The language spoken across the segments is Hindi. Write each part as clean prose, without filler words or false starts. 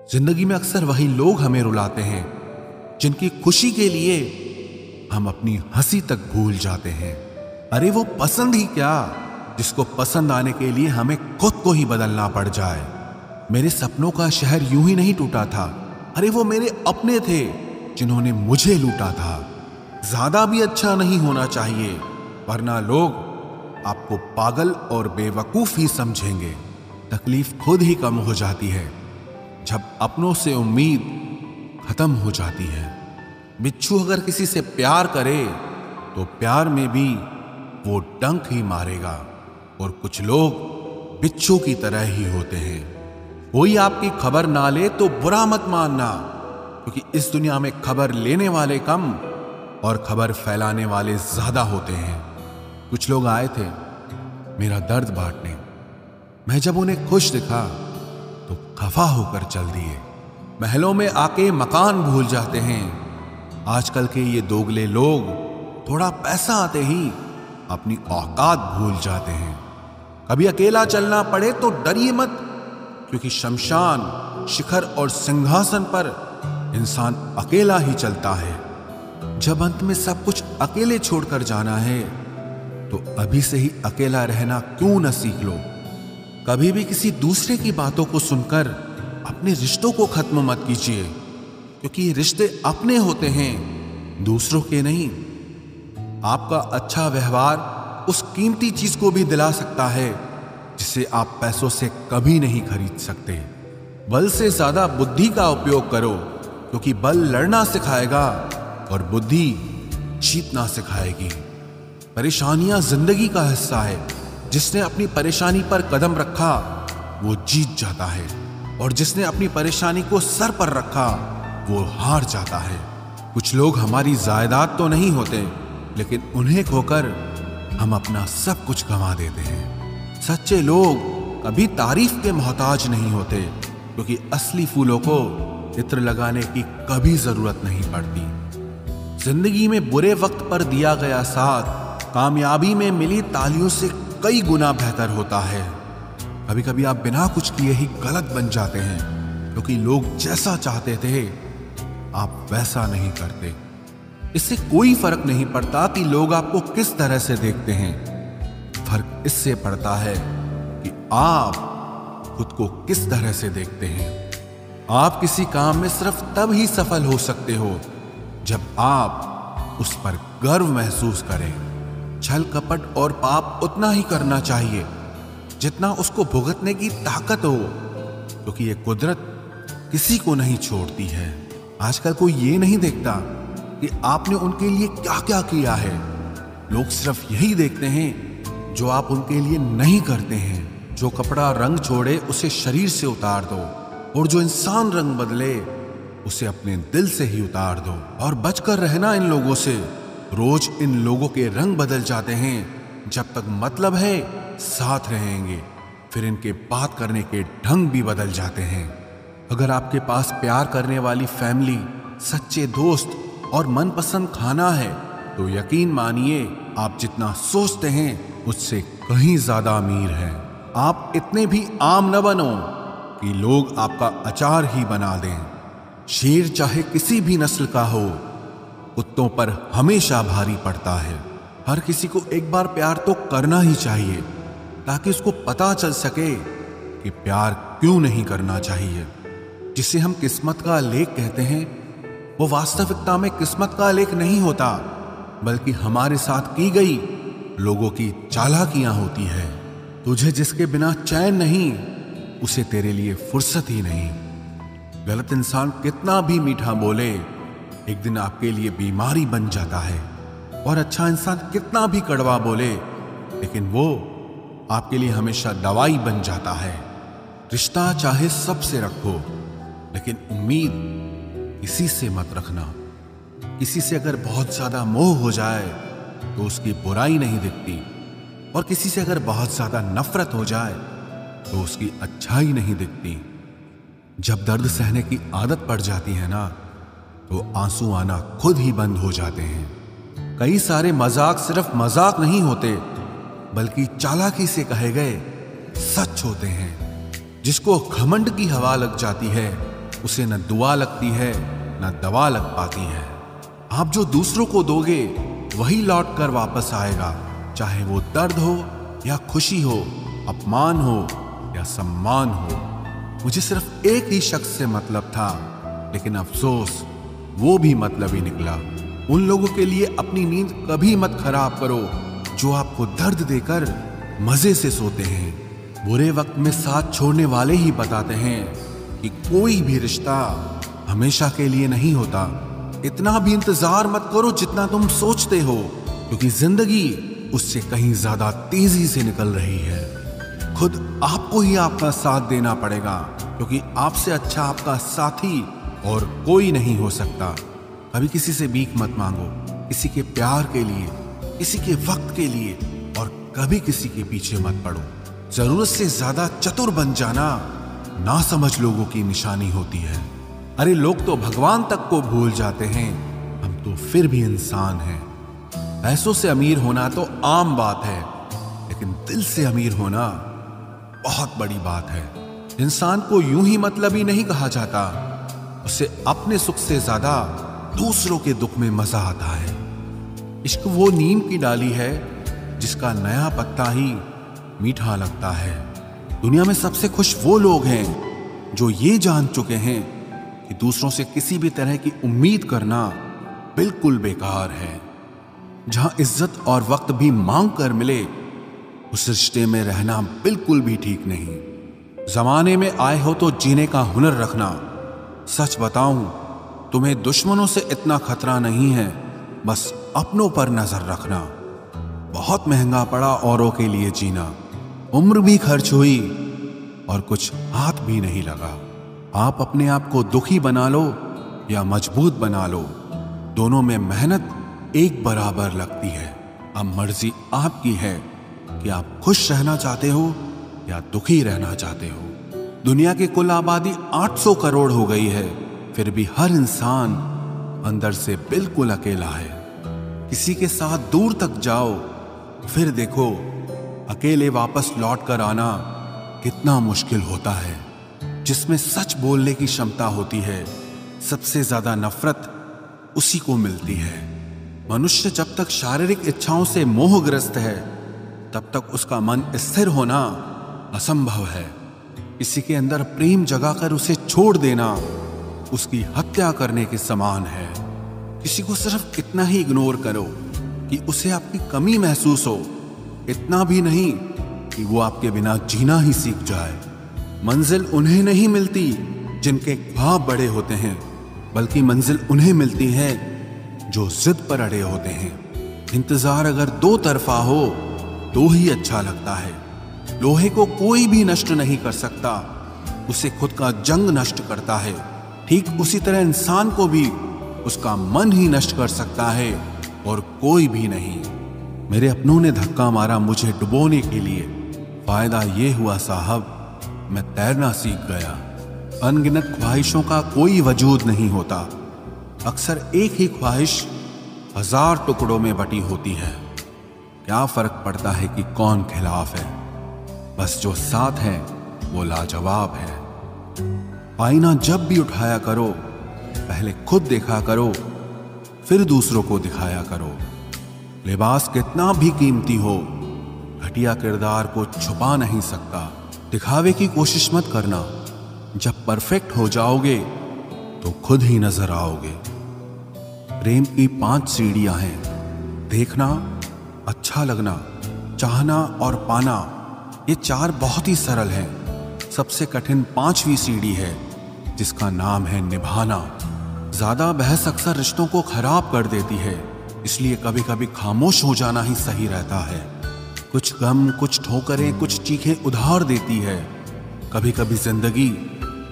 जिंदगी में अक्सर वही लोग हमें रुलाते हैं जिनकी खुशी के लिए हम अपनी हंसी तक भूल जाते हैं। अरे वो पसंद ही क्या, जिसको पसंद आने के लिए हमें खुद को ही बदलना पड़ जाए। मेरे सपनों का शहर यूं ही नहीं टूटा था। अरे वो मेरे अपने थे जिन्होंने मुझे लूटा था। ज्यादा भी अच्छा नहीं होना चाहिए, वरना लोग आपको पागल और बेवकूफ ही समझेंगे। तकलीफ खुद ही कम हो जाती है जब अपनों से उम्मीद खत्म हो जाती है। बिच्छू अगर किसी से प्यार करे तो प्यार में भी वो डंक ही मारेगा। और कुछ लोग बिच्छू की तरह ही होते हैं। कोई आपकी खबर ना ले तो बुरा मत मानना, क्योंकि इस दुनिया में खबर लेने वाले कम और खबर फैलाने वाले ज्यादा होते हैं। कुछ लोग आए थे मेरा दर्द बांटने। मैं जब उन्हें खुश दिखा तो खफा होकर चल दिए। महलों में आके मकान भूल जाते हैं। आजकल के ये दोगले लोग थोड़ा पैसा आते ही अपनी औकात भूल जाते हैं। कभी अकेला चलना पड़े तो डरिए मत, क्योंकि शमशान, शिखर और सिंहासन पर इंसान अकेला ही चलता है। जब अंत में सब कुछ अकेले छोड़कर जाना है तो अभी से ही अकेला रहना क्यों न सीख लो। कभी भी किसी दूसरे की बातों को सुनकर अपने रिश्तों को खत्म मत कीजिए, क्योंकि ये रिश्ते अपने होते हैं, दूसरों के नहीं। आपका अच्छा व्यवहार उस कीमती चीज को भी दिला सकता है जिसे आप पैसों से कभी नहीं खरीद सकते। बल से ज्यादा बुद्धि का उपयोग करो, क्योंकि बल लड़ना सिखाएगा और बुद्धि जीतना सिखाएगी। परेशानियां जिंदगी का हिस्सा है। जिसने अपनी परेशानी पर कदम रखा वो जीत जाता है, और जिसने अपनी परेशानी को सर पर रखा वो हार जाता है। कुछ लोग हमारी जायदाद तो नहीं होते, लेकिन उन्हें खोकर हम अपना सब कुछ गंवा देते हैं। सच्चे लोग कभी तारीफ के मोहताज नहीं होते, क्योंकि असली फूलों को इत्र लगाने की कभी जरूरत नहीं पड़ती। जिंदगी में बुरे वक्त पर दिया गया साथ कामयाबी में मिली तालियों से कई गुना बेहतर होता है। कभी कभी आप बिना कुछ किए ही गलत बन जाते हैं, क्योंकि लोग जैसा चाहते थे आप वैसा नहीं करते। इससे कोई फर्क नहीं पड़ता कि लोग आपको किस तरह से देखते हैं। फर्क इससे पड़ता है कि आप खुद को किस तरह से देखते हैं। आप किसी काम में सिर्फ तब ही सफल हो सकते हो जब आप उस पर गर्व महसूस करें। छल कपट और पाप उतना ही करना चाहिए जितना उसको भुगतने की ताकत हो, क्योंकि ये कुदरत किसी को नहीं छोड़ती है। आजकल कोई ये नहीं देखता कि आपने उनके लिए क्या क्या किया है। लोग सिर्फ यही देखते हैं जो आप उनके लिए नहीं करते हैं। जो कपड़ा रंग छोड़े उसे शरीर से उतार दो, और जो इंसान रंग बदले उसे अपने दिल से ही उतार दो। और बचकर रहना इन लोगों से। रोज इन लोगों के रंग बदल जाते हैं। जब तक मतलब है साथ रहेंगे, फिर इनके बात करने के ढंग भी बदल जाते हैं। अगर आपके पास प्यार करने वाली फैमिली, सच्चे दोस्त और मनपसंद खाना है तो यकीन मानिए आप जितना सोचते हैं उससे कहीं ज्यादा अमीर हैं। आप इतने भी आम न बनो कि लोग आपका अचार ही बना दें। शेर चाहे किसी भी नस्ल का हो, कुत्तों पर हमेशा भारी पड़ता है। हर किसी को एक बार प्यार तो करना ही चाहिए, ताकि उसको पता चल सके कि प्यार क्यों नहीं करना चाहिए। जिसे हम किस्मत का लेख कहते हैं, वो वास्तविकता में किस्मत का लेख नहीं होता, बल्कि हमारे साथ की गई लोगों की चालाकियां होती है। तुझे जिसके बिना चैन नहीं, उसे तेरे लिए फुर्सत ही नहीं। गलत इंसान कितना भी मीठा बोले, एक दिन आपके लिए बीमारी बन जाता है। और अच्छा इंसान कितना भी कड़वा बोले, लेकिन वो आपके लिए हमेशा दवाई बन जाता है। रिश्ता चाहे सबसे रखो, लेकिन उम्मीद किसी से मत रखना। किसी से अगर बहुत ज्यादा मोह हो जाए तो उसकी बुराई नहीं दिखती, और किसी से अगर बहुत ज्यादा नफरत हो जाए तो उसकी अच्छाई नहीं दिखती। जब दर्द सहने की आदत पड़ जाती है ना, तो आंसू आना खुद ही बंद हो जाते हैं। कई सारे मजाक सिर्फ मजाक नहीं होते, बल्कि चालाकी से कहे गए सच होते हैं। जिसको घमंड की हवा लग जाती है उसे न दुआ लगती है न दवा लग पाती है। आप जो दूसरों को दोगे वही लौट कर वापस आएगा, चाहे वो दर्द हो या खुशी हो, अपमान हो या सम्मान हो। मुझे सिर्फ एक ही शख्स से मतलब था, लेकिन अफसोस वो भी मतलब ही निकला। उन लोगों के लिए अपनी नींद कभी मत खराब करो जो आपको दर्द देकर मजे से सोते हैं। बुरे वक्त में साथ छोड़ने वाले ही बताते हैं कि कोई भी रिश्ता हमेशा के लिए नहीं होता। इतना भी इंतजार मत करो जितना तुम सोचते हो, क्योंकि जिंदगी उससे कहीं ज्यादा तेजी से निकल रही है। खुद आपको ही आपका साथ देना पड़ेगा, क्योंकि आपसे अच्छा आपका साथी और कोई नहीं हो सकता। कभी किसी से भीख मत मांगो, किसी के प्यार के लिए, किसी के वक्त के लिए, और कभी किसी के पीछे मत पड़ो। जरूरत से ज्यादा चतुर बन जाना ना समझ लोगों की निशानी होती है। अरे लोग तो भगवान तक को भूल जाते हैं, हम तो फिर भी इंसान हैं। पैसों से अमीर होना तो आम बात है, लेकिन दिल से अमीर होना बहुत बड़ी बात है। इंसान को यूं ही मतलबी नहीं कहा जाता, उसे अपने सुख से ज्यादा दूसरों के दुख में मजा आता है। इश्क वो नीम की डाली है जिसका नया पत्ता ही मीठा लगता है। दुनिया में सबसे खुश वो लोग हैं जो ये जान चुके हैं कि दूसरों से किसी भी तरह की उम्मीद करना बिल्कुल बेकार है। जहां इज्जत और वक्त भी मांग कर मिले, उस रिश्ते में रहना बिल्कुल भी ठीक नहीं। जमाने में आए हो तो जीने का हुनर रखना। सच बताऊं, तुम्हें दुश्मनों से इतना खतरा नहीं है, बस अपनों पर नजर रखना। बहुत महंगा पड़ा औरों के लिए जीना। उम्र भी खर्च हुई और कुछ हाथ भी नहीं लगा। आप अपने आप को दुखी बना लो या मजबूत बना लो, दोनों में मेहनत एक बराबर लगती है। अब मर्जी आपकी है कि आप खुश रहना चाहते हो या दुखी रहना चाहते हो। दुनिया की कुल आबादी 800 करोड़ हो गई है, फिर भी हर इंसान अंदर से बिल्कुल अकेला है। किसी के साथ दूर तक जाओ, फिर देखो अकेले वापस लौट कर आना कितना मुश्किल होता है। जिसमें सच बोलने की क्षमता होती है, सबसे ज्यादा नफरत उसी को मिलती है। मनुष्य जब तक शारीरिक इच्छाओं से मोहग्रस्त है, तब तक उसका मन स्थिर होना असंभव है। किसी के अंदर प्रेम जगाकर उसे छोड़ देना उसकी हत्या करने के समान है। किसी को सिर्फ इतना ही इग्नोर करो कि उसे आपकी कमी महसूस हो, इतना भी नहीं कि वो आपके बिना जीना ही सीख जाए। मंजिल उन्हें नहीं मिलती जिनके ख्वाब बड़े होते हैं, बल्कि मंजिल उन्हें मिलती है जो जिद पर अड़े होते हैं। इंतजार अगर दो तरफा हो तो ही अच्छा लगता है। लोहे को कोई भी नष्ट नहीं कर सकता, उसे खुद का जंग नष्ट करता है। ठीक उसी तरह इंसान को भी उसका मन ही नष्ट कर सकता है और कोई भी नहीं। मेरे अपनों ने धक्का मारा मुझे डुबोने के लिए। फायदा ये हुआ साहब, मैं तैरना सीख गया। अनगिनत ख्वाहिशों का कोई वजूद नहीं होता। अक्सर एक ही ख्वाहिश 1000 टुकड़ों में बटी होती है। क्या फर्क पड़ता है कि कौन खिलाफ है, बस जो साथ है वो लाजवाब है। आईना जब भी उठाया करो, पहले खुद देखा करो, फिर दूसरों को दिखाया करो। लिबास कितना भी कीमती हो, घटिया किरदार को छुपा नहीं सकता। दिखावे की कोशिश मत करना, जब परफेक्ट हो जाओगे तो खुद ही नजर आओगे। प्रेम की 5 सीढ़ियां हैं: देखना, अच्छा लगना, चाहना और पाना। ये 4 बहुत ही सरल हैं। सबसे कठिन 5वीं सीढ़ी है, जिसका नाम है निभाना। ज्यादा बहस अक्सर रिश्तों को खराब कर देती है, इसलिए कभी कभी खामोश हो जाना ही सही रहता है। कुछ गम, कुछ ठोकरें, कुछ चीखें उधार देती है। कभी कभी जिंदगी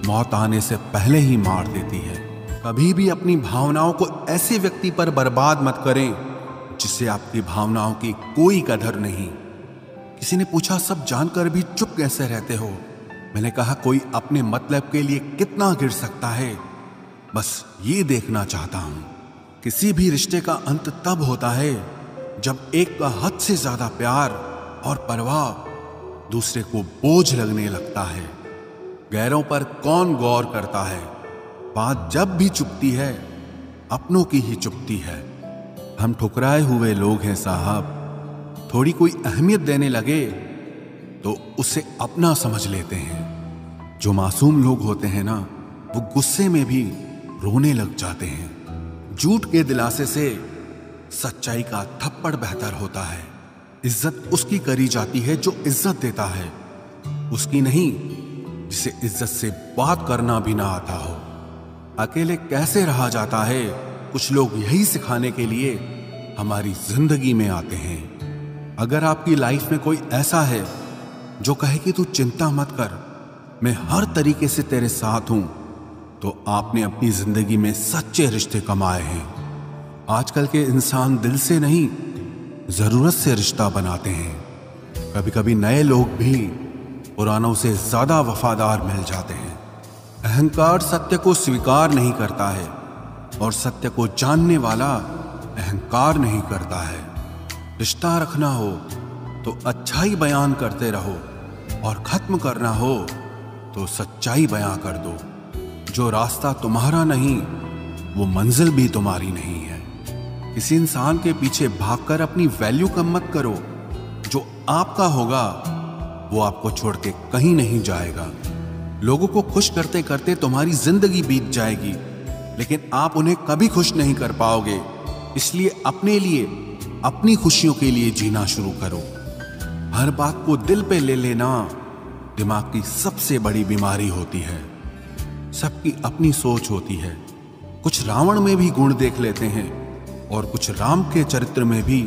मौत आने से पहले ही मार देती है। कभी भी अपनी भावनाओं को ऐसे व्यक्ति पर बर्बाद मत करें जिससे आपकी भावनाओं की कोई कदर नहीं। किसी ने पूछा, सब जानकर भी चुप कैसे रहते हो? मैंने कहा, कोई अपने मतलब के लिए कितना गिर सकता है, बस ये देखना चाहता हूं। किसी भी रिश्ते का अंत तब होता है जब एक का हद से ज्यादा प्यार और परवाह दूसरे को बोझ लगने लगता है। गैरों पर कौन गौर करता है, बात जब भी चुपती है अपनों की ही चुपती है। हम ठुकराए हुए लोग हैं साहब, थोड़ी कोई अहमियत देने लगे तो उसे अपना समझ लेते हैं। जो मासूम लोग होते हैं ना, वो गुस्से में भी रोने लग जाते हैं। झूठ के दिलासे से सच्चाई का थप्पड़ बेहतर होता है। इज्जत उसकी करी जाती है जो इज्जत देता है, उसकी नहीं जिसे इज्जत से बात करना भी ना आता हो। अकेले कैसे रहा जाता है, कुछ लोग यही सिखाने के लिए हमारी जिंदगी में आते हैं। अगर आपकी लाइफ में कोई ऐसा है जो कहे कि तू चिंता मत कर, मैं हर तरीके से तेरे साथ हूं, तो आपने अपनी जिंदगी में सच्चे रिश्ते कमाए हैं। आजकल के इंसान दिल से नहीं, जरूरत से रिश्ता बनाते हैं। कभी कभी नए लोग भी पुरानों से ज्यादा वफादार मिल जाते हैं। अहंकार सत्य को स्वीकार नहीं करता है और सत्य को जानने वाला अहंकार नहीं करता है। रिश्ता रखना हो तो अच्छाई बयान करते रहो और खत्म करना हो तो सच्चाई बयां कर दो। जो रास्ता तुम्हारा नहीं, वो मंजिल भी तुम्हारी नहीं है। किसी इंसान के पीछे भागकर अपनी वैल्यू कम मत करो। जो आपका होगा वो आपको छोड़ के कहीं नहीं जाएगा। लोगों को खुश करते करते तुम्हारी जिंदगी बीत जाएगी, लेकिन आप उन्हें कभी खुश नहीं कर पाओगे। इसलिए अपने लिए, अपनी खुशियों के लिए जीना शुरू करो। हर बात को दिल पे ले लेना दिमाग की सबसे बड़ी बीमारी होती है। सबकी अपनी सोच होती है। कुछ रावण में भी गुण देख लेते हैं और कुछ राम के चरित्र में भी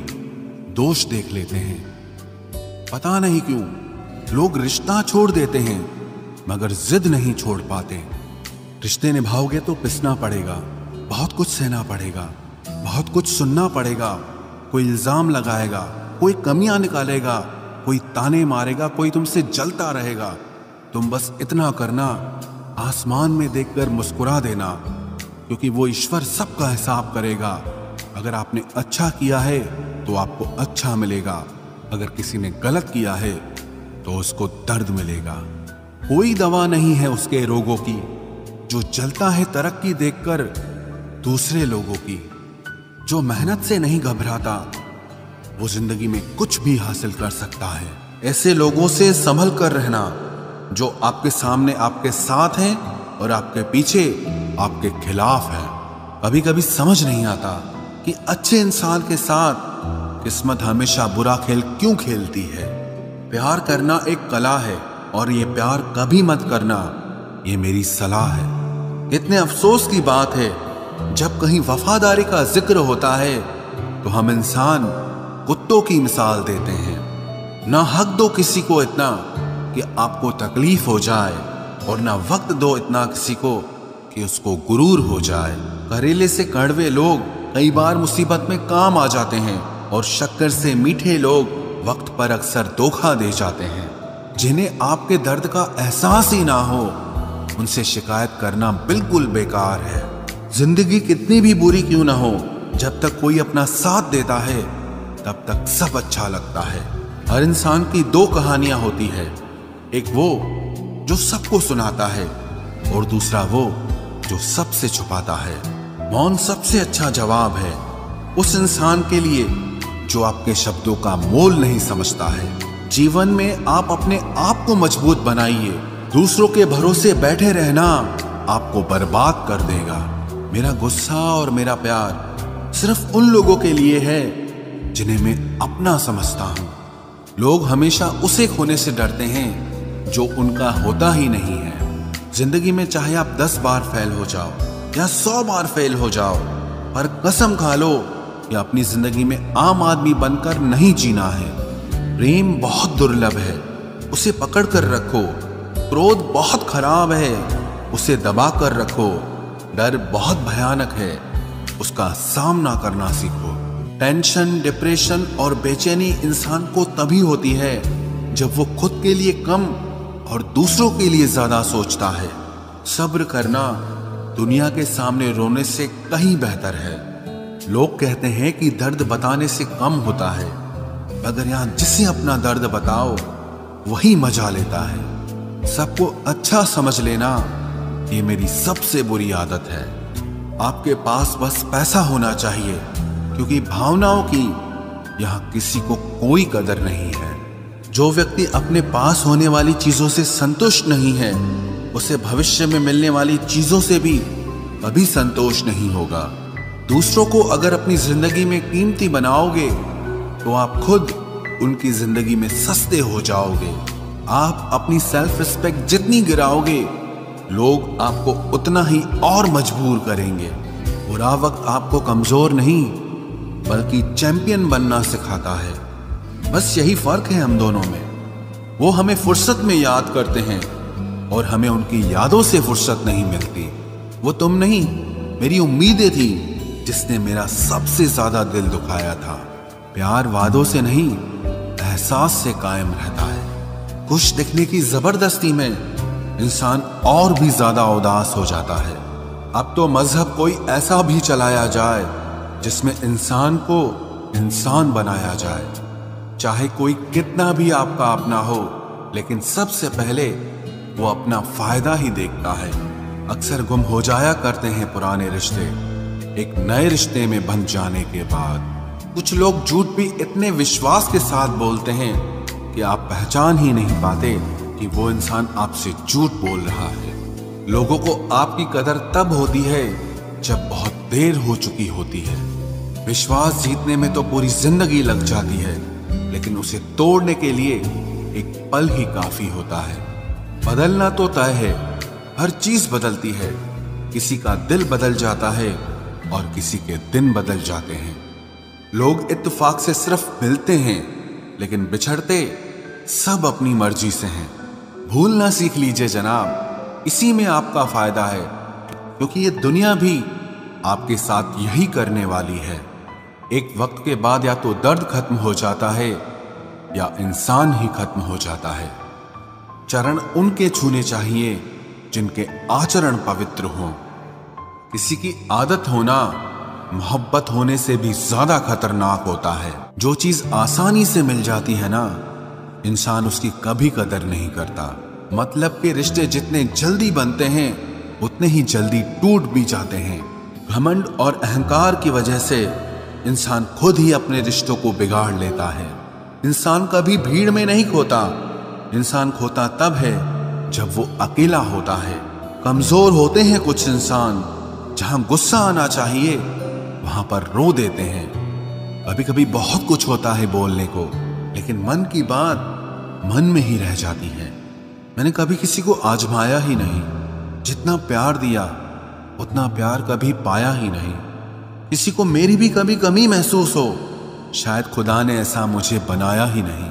दोष देख लेते हैं। पता नहीं क्यों लोग रिश्ता छोड़ देते हैं मगर जिद नहीं छोड़ पाते। रिश्ते निभाओगे तो पिसना पड़ेगा, बहुत कुछ सहना पड़ेगा, बहुत कुछ सुनना पड़ेगा। कोई इल्जाम लगाएगा, कोई कमियां निकालेगा, कोई ताने मारेगा, कोई तुमसे जलता रहेगा। तुम बस इतना करना, आसमान में देखकर मुस्कुरा देना, क्योंकि वो ईश्वर सबका हिसाब करेगा। अगर आपने अच्छा किया है तो आपको अच्छा मिलेगा, अगर किसी ने गलत किया है तो उसको दर्द मिलेगा। कोई दवा नहीं है उसके रोगों की जो जलता है तरक्की देखकर दूसरे लोगों की। जो मेहनत से नहीं घबराता वो जिंदगी में कुछ भी हासिल कर सकता है। ऐसे लोगों से संभल कर रहना जो आपके सामने आपके साथ हैं और आपके पीछे आपके खिलाफ हैं। कभी कभी समझ नहीं आता कि अच्छे इंसान के साथ किस्मत हमेशा बुरा खेल क्यों खेलती है। प्यार करना एक कला है और ये प्यार कभी मत करना, ये मेरी सलाह है। इतने अफसोस की बात है जब कहीं वफादारी का जिक्र होता है तो हम इंसान कुत्तों की मिसाल देते हैं। ना हक दो किसी को इतना कि आपको तकलीफ हो जाए और ना वक्त दो इतना किसी को कि उसको गुरूर हो जाए। करेले से कड़वे लोग कई बार मुसीबत में काम आ जाते हैं और शक्कर से मीठे लोग वक्त पर अक्सर धोखा दे जाते हैं। जिन्हें आपके दर्द का एहसास ही ना हो उनसे शिकायत करना बिल्कुल बेकार है। जिंदगी कितनी भी बुरी क्यों ना हो, जब तक कोई अपना साथ देता है तब तक सब अच्छा लगता है। हर इंसान की दो कहानियां होती है, एक वो जो सबको सुनाता है और दूसरा वो जो सबसे छुपाता है। मौन सबसे अच्छा जवाब है उस इंसान के लिए जो आपके शब्दों का मोल नहीं समझता है। जीवन में आप अपने आप को मजबूत बनाइए। दूसरों के भरोसे बैठे रहना आपको बर्बाद कर देगा। मेरा गुस्सा और मेरा प्यार सिर्फ उन लोगों के लिए है जिन्हें मैं अपना समझता हूं। लोग हमेशा उसे खोने से डरते हैं जो उनका होता ही नहीं है। जिंदगी में चाहे आप 10 बार फेल हो जाओ या 100 बार फेल हो जाओ, पर कसम खा लो कि अपनी जिंदगी में आम आदमी बनकर नहीं जीना है। प्रेम बहुत दुर्लभ है, उसे पकड़ कर रखो। क्रोध बहुत खराब है, उसे दबा कर रखो। डर बहुत भयानक है, उसका सामना करना सीखो। टेंशन, डिप्रेशन और बेचैनी इंसान को तभी होती है जब वो खुद के लिए कम और दूसरों के लिए ज्यादा सोचता है। सब्र करना दुनिया के सामने रोने से कहीं बेहतर है। लोग कहते हैं कि दर्द बताने से कम होता है, अगर यहां जिसे अपना दर्द बताओ वही मजा लेता है। सबको अच्छा समझ लेना ये मेरी सबसे बुरी आदत है। आपके पास बस पैसा होना चाहिए, क्योंकि भावनाओं की यहां किसी को कोई कदर नहीं है। जो व्यक्ति अपने पास होने वाली चीजों से संतुष्ट नहीं है, उसे भविष्य में मिलने वाली चीजों से भी कभी संतोष नहीं होगा। दूसरों को अगर अपनी जिंदगी में कीमती बनाओगे तो आप खुद उनकी जिंदगी में सस्ते हो जाओगे। आप अपनी सेल्फ रिस्पेक्ट जितनी गिराओगे, लोग आपको उतना ही और मजबूर करेंगे। बुरा वक्त आपको कमजोर नहीं बल्कि चैंपियन बनना सिखाता है। बस यही फर्क है हम दोनों में। वो हमें फुर्सत में याद करते हैं और हमें उनकी यादों से फुर्सत नहीं मिलती। वो तुम नहीं, मेरी उम्मीदें थी जिसने मेरा सबसे ज्यादा दिल दुखाया था। प्यार वादों से नहीं, एहसास से कायम रहता है। खुश दिखने की जबरदस्ती में इंसान और भी ज्यादा उदास हो जाता है। अब तो मजहब कोई ऐसा भी चलाया जाए जिसमें इंसान को इंसान बनाया जाए। चाहे कोई कितना भी आपका अपना हो, लेकिन सबसे पहले वो अपना फायदा ही देखता है। अक्सर गुम हो जाया करते हैं पुराने रिश्ते एक नए रिश्ते में बंध जाने के बाद। कुछ लोग झूठ भी इतने विश्वास के साथ बोलते हैं कि आप पहचान ही नहीं पाते कि वो इंसान आपसे झूठ बोल रहा है। लोगों को आपकी कदर तब होती है जब बहुत देर हो चुकी होती है। विश्वास जीतने में तो पूरी जिंदगी लग जाती है, लेकिन उसे तोड़ने के लिए एक पल ही काफी होता है। बदलना तो तय है, हर चीज बदलती है। किसी का दिल बदल जाता है और किसी के दिन बदल जाते हैं। लोग इत्तेफाक से सिर्फ मिलते हैं, लेकिन बिछड़ते सब अपनी मर्जी से हैं। भूलना सीख लीजिए जनाब, इसी में आपका फायदा है, क्योंकि ये दुनिया भी आपके साथ यही करने वाली है। एक वक्त के बाद या तो दर्द खत्म हो जाता है या इंसान ही खत्म हो जाता है। चरण उनके छूने चाहिए जिनके आचरण पवित्र हों। किसी की आदत होना मोहब्बत होने से भी ज्यादा खतरनाक होता है। जो चीज आसानी से मिल जाती है ना, इंसान उसकी कभी कदर नहीं करता। मतलब के रिश्ते जितने जल्दी बनते हैं उतने ही जल्दी टूट भी जाते हैं। घमंड और अहंकार की वजह से इंसान खुद ही अपने रिश्तों को बिगाड़ लेता है। इंसान कभी भीड़ में नहीं खोता, इंसान खोता तब है जब वो अकेला होता है। कमजोर होते हैं कुछ इंसान, जहां गुस्सा आना चाहिए वहां पर रो देते हैं। कभी कभी बहुत कुछ होता है बोलने को, लेकिन मन की बात मन में ही रह जाती है। मैंने कभी किसी को आजमाया ही नहीं। जितना प्यार दिया उतना प्यार कभी पाया ही नहीं। किसी को मेरी भी कभी कमी महसूस हो, शायद खुदा ने ऐसा मुझे बनाया ही नहीं।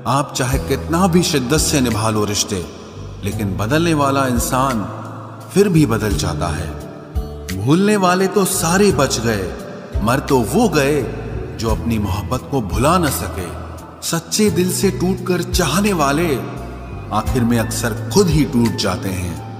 आप चाहे कितना भी शिद्दत से निभा लो रिश्ते, लेकिन बदलने वाला इंसान फिर भी बदल जाता है। भूलने वाले तो सारे बच गए, मर तो वो गए जो अपनी मोहब्बत को भुला न सके। सच्चे दिल से टूटकर चाहने वाले आखिर में अक्सर खुद ही टूट जाते हैं।